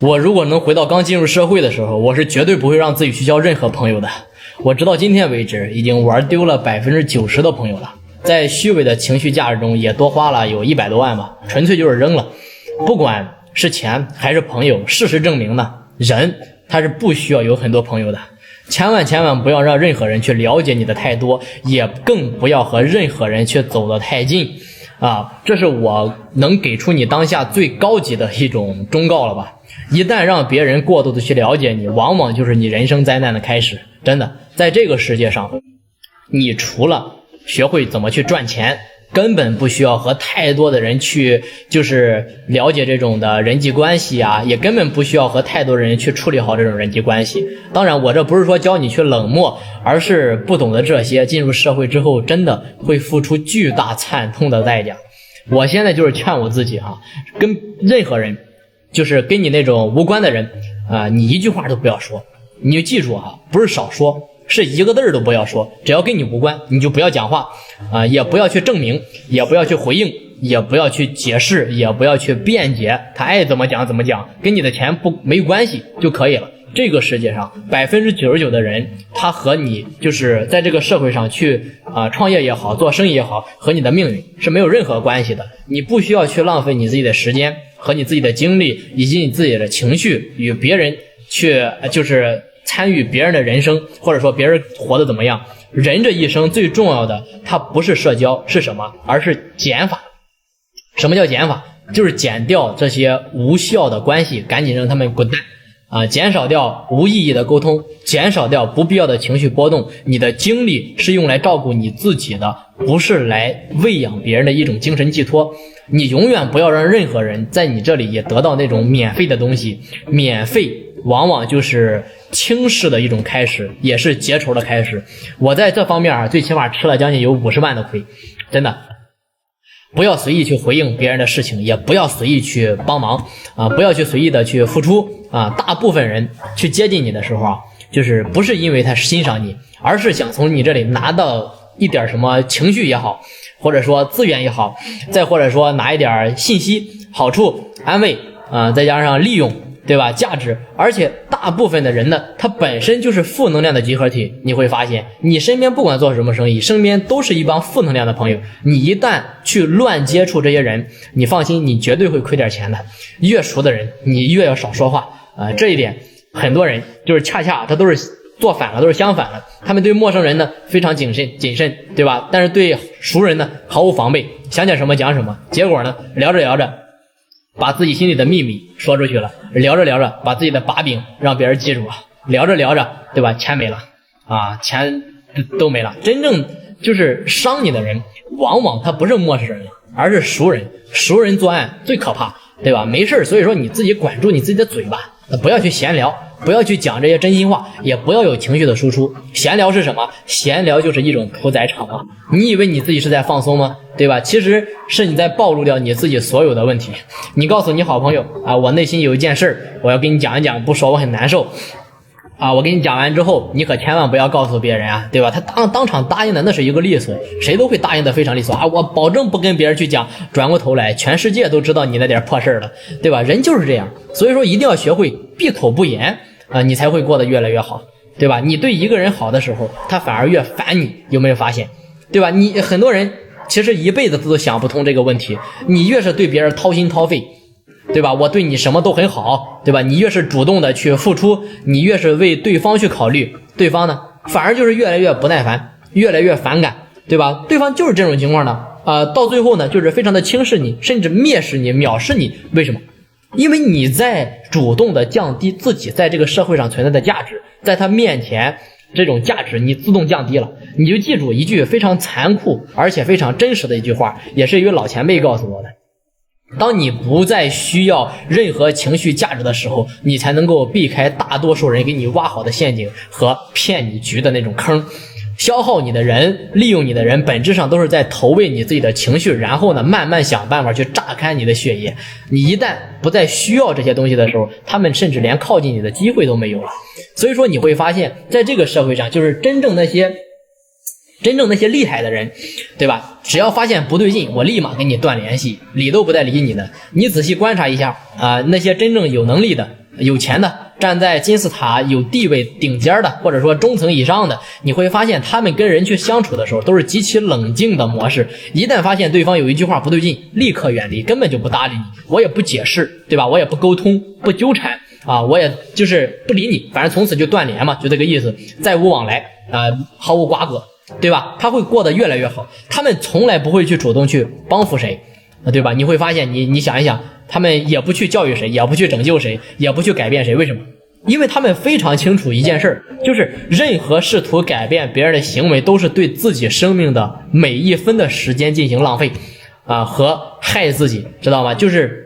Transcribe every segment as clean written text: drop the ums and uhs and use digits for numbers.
我如果能回到剛進入社會的時候，我是絕對不會讓自己去交任何朋友的。我直到今天為止已經玩丟了 90% 的朋友了，在虛偽的情緒價值中也多花了有100多萬吧，純粹就是扔了。不管是錢還是朋友，事實證明呢，人他是不需要有很多朋友的。千萬不要讓任何人去了解你的太多，也更不要和任何人去走得太近啊！这是我能給出你當下最高級的一種忠告了吧。一旦讓別人過度的去了解你，往往就是你人生災難的開始。真的，在這個世界上，你除了學會怎麼去賺錢，根本不需要和太多的人去就是了解這種的人際關係啊，也根本不需要和太多人去處理好這種人際關係。當然我這不是說教你去冷漠，而是不懂得這些，進入社會之後真的會付出巨大慘痛的代價。我現在就是勸我自己跟任何人，就是跟你那種无關的人你一句話都不要說，你就记住不是少说，是一個字兒都不要說，只要跟你無關你就不要講話也不要去證明，也不要去回應，也不要去解釋，也不要去辯解，他愛怎麼講怎麼講，跟你的錢沒關係就可以了。這個世界上 99% 的人，他和你就是在這個社會上去創業也好，做生意也好，和你的命運是沒有任何關係的。你不需要去浪費你自己的時間和你自己的精力以及你自己的情緒與別人去就是參與別人的人生，或者說別人活得怎麼樣。人這一生最重要的，它不是社交，是什麼？而是減法。什麼叫減法？就是減掉這些無效的關係，趕緊讓他們滾蛋減少掉無意義的溝通，減少掉不必要的情緒波動。你的精力是用來照顧你自己的，不是來餵養別人的一種精神寄託。你永遠不要讓任何人在你這裡也得到那種免費的東西，免費往往就是輕視的一種開始，也是結仇的開始。我在這方面最起碼吃了將近有50萬的虧，真的。不要隨意去回應別人的事情，也不要隨意去幫忙不要去隨意的去付出大部分人去接近你的時候就是不是因為他欣賞你，而是想從你這裡拿到一點什麼情緒也好，或者說資源也好，再或者說拿一點信息、好處、安慰再加上利用，对吧？價值。而且大部分的人呢，他本身就是負能量的集合体。你会發現你身邊不管做什麼生意，身邊都是一幫負能量的朋友。你一旦去亂接觸這些人，你放心，你絕對會虧點錢的。越熟的人你越要少說話這一點很多人就是恰恰他都是做反了，都是相反了。他們對陌生人呢非常謹慎，对吧？但是對熟人呢毫無防備，想講什麼講什麼。結果呢聊着聊着把自己心裡的秘密說出去了，聊着聊着把自己的把柄讓別人記住了，聊着聊着對吧，錢沒了錢都沒了。真正就是傷你的人往往他不是陌生人，而是熟人。熟人作案最可怕，对吧？没事，所以說你自己管住你自己的嘴巴，不要去閒聊，不要去講這些真心話，也不要有情緒的輸出。閒聊是什麼？閒聊就是一種屠宰場你以為你自己是在放鬆嗎？對吧？其實是你在暴露掉你自己所有的問題。你告訴你好朋友我內心有一件事我要跟你講一講，不說我很難受我跟你講完之後，你可千萬不要告訴別人對吧？他當場答應的那是一個利索，誰都会答應的非常利索我保證不跟別人去講，轉過頭來全世界都知道你那點破事了，對吧？人就是這樣，所以說一定要學會閉口不言你才會過得越來越好，對吧？你對一個人好的時候，他反而越煩你，有沒有發現？对吧？你很多人其實一輩子都想不通這個問題，你越是對別人掏心掏肺，對吧？我對你什麼都很好，對吧？你越是主動的去付出，你越是為對方去考慮，對方呢反而就是越來越不耐煩，越來越反感，对吧？对方就是這種情況呢到最後呢就是非常的輕視你，甚至蔑視你，藐視你。為什麼？因為你在主動的降低自己在這個社會上存在的價值，在他面前這種價值你自動降低了。你就記住一句非常殘酷而且非常真實的一句話，也是一位老前輩告訴我的：當你不再需要任何情緒價值的時候，你才能夠避開大多数人給你挖好的陷阱和騙你局的那種坑。消耗你的人，利用你的人，本質上都是在投餵你自己的情緒，然後呢慢慢想辦法去榨乾你的血液。你一旦不再需要這些東西的時候，他們甚至連靠近你的機會都沒有了。所以說你會發現在這個社會上，就是真正那些厲害的人，對吧？只要發現不對勁，我立馬跟你斷聯繫，理都不帶理你的。你仔細觀察一下那些真正有能力的有錢的，站在金字塔有地位頂尖的，或者說中层以上的，你会发现他们跟人去相處的時候都是極其冷靜的模式。一旦發現對方有一句話不對勁，立刻遠離，根本就不搭理你，我也不解釋，對吧？我也不溝通，不糾纏啊，我也就是不理你，反正從此就斷聯嘛，就這個意思，再無往來毫無瓜葛，對吧？他會過得越來越好，他們從來不會去主動去幫扶誰，對吧？你會發現你想一想，他們也不去教育誰，也不去拯救誰，也不去改變誰，為什麼？因為他們非常清楚一件事，就是任何試圖改變別人的行為都是對自己生命的每一分的時間進行浪費和害自己，知道嗎？就是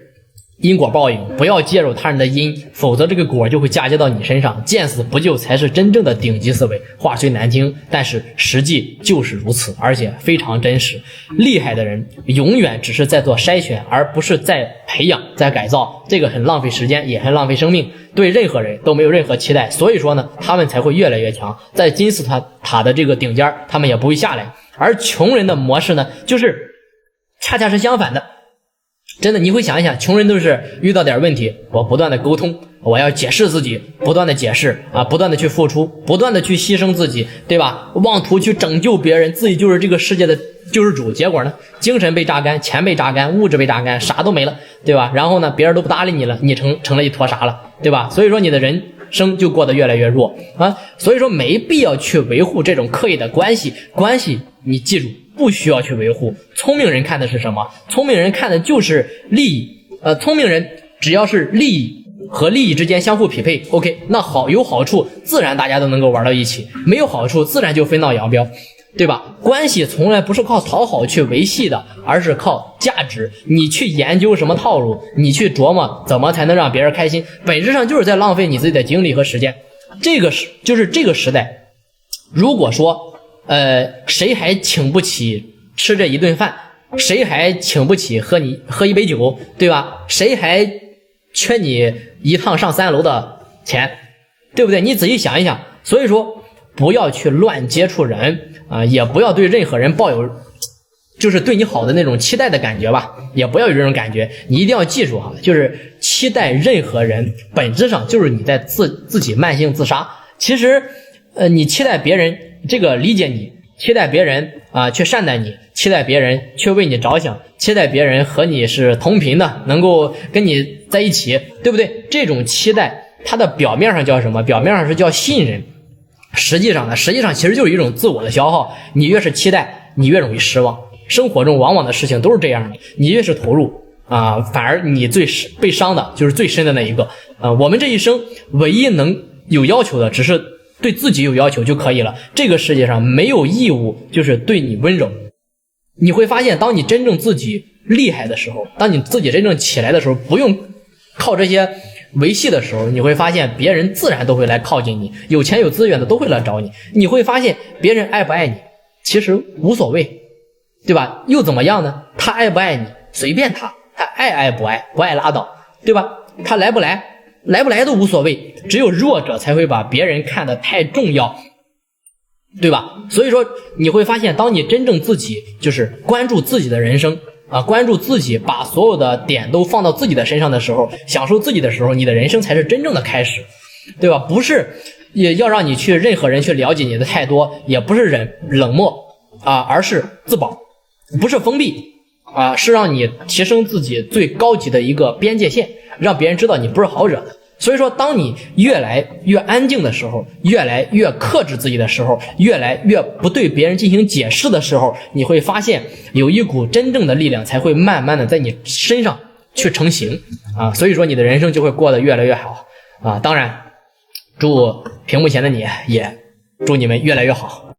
因果報應，不要介入他人的因，否則這個果就會嫁接到你身上，見死不救才是真正的頂級思維。話雖難聽，但是實際就是如此，而且非常真實。厲害的人永遠只是在做篩選，而不是在培養，在改造，這個很浪費時間，也很浪費生命，對任何人都沒有任何期待。所以說呢，他們才會越來越強，在金字塔的這個頂尖，他們也不會下來。而窮人的模式呢，就是恰恰是相反的。真的，你会想一想，窮人都是遇到點問題，我不斷的溝通，我要解釋自己，不斷的解釋不斷的去付出，不斷的去犧牲自己，对吧？妄圖去拯救別人，自己就是這個世界的救世主，結果呢，精神被榨乾，錢被榨乾，物質被榨乾，啥都沒了，對吧？然後呢，別人都不搭理你了，你成了一坨啥了，對吧？所以說你的人生就過得越來越弱所以說沒必要去維護這種刻意的關係你記住，不需要去維護。聰明人看的是什麼？聰明人看的就是利益。聰明人只要是利益和利益之間相互匹配 ，OK， 那好，有好處自然大家都能夠玩到一起，沒有好處自然就分道揚鑣，對吧？關係從來不是靠討好去維繫的，而是靠價值。你去研究什麼套路，你去琢磨怎麼才能讓別人開心，本質上就是在浪費你自己的精力和時間。就是這個時代，如果說誰還請不起吃這一頓飯，誰還請不起喝一杯酒，對吧？誰還缺你一趟上3樓的錢，對不對？你仔細想一想。所以說不要去亂接觸人也不要對任何人抱有就是對你好的那種期待的感覺吧，也不要有這種感覺。你一定要記住就是期待任何人本質上就是你在自己慢性自殺。其實你期待別人这個理解你，期待別人去善待你，期待別人去為你着想，期待別人和你是同頻的，能夠跟你在一起，對不對？這種期待它的表面上叫什麼？表面上是叫信任，實際上其實就是一種自我的消耗。你越是期待，你越容易失望。生活中往往的事情都是這樣的，你越是投入反而你最被傷的就是最深的那一個我們這一生唯一能有要求的只是對自己有要求就可以了，這個世界上沒有義務就是對你溫柔。你會發現當你真正自己厲害的時候，當你自己真正起來的時候，不用靠這些維繫的時候，你會發現別人自然都會來靠近你，有錢有資源的都會來找你。你會發現別人愛不愛你其實無所謂，對吧？又怎麼樣呢？他愛不愛你隨便他愛不愛，不愛拉倒，對吧？他來不來都無所謂，只有弱者才會把別人看得太重要，對吧？所以說你會發現當你真正自己就是關注自己的人生關注自己，把所有的點都放到自己的身上的時候，享受自己的時候，你的人生才是真正的開始，對吧？不是也要讓你去任何人去了解你的太多，也不是冷漠而是自保，不是封閉是讓你提升自己最高級的一個邊界線，讓別人知道你不是好惹的。所以說當你越來越安靜的時候，越來越克制自己的時候，越來越不对別人進行解釋的時候，你會發現有一股真正的力量才會慢慢的在你身上去成型所以說你的人生就會過得越來越好當然祝屏幕前的你也祝你們越來越好。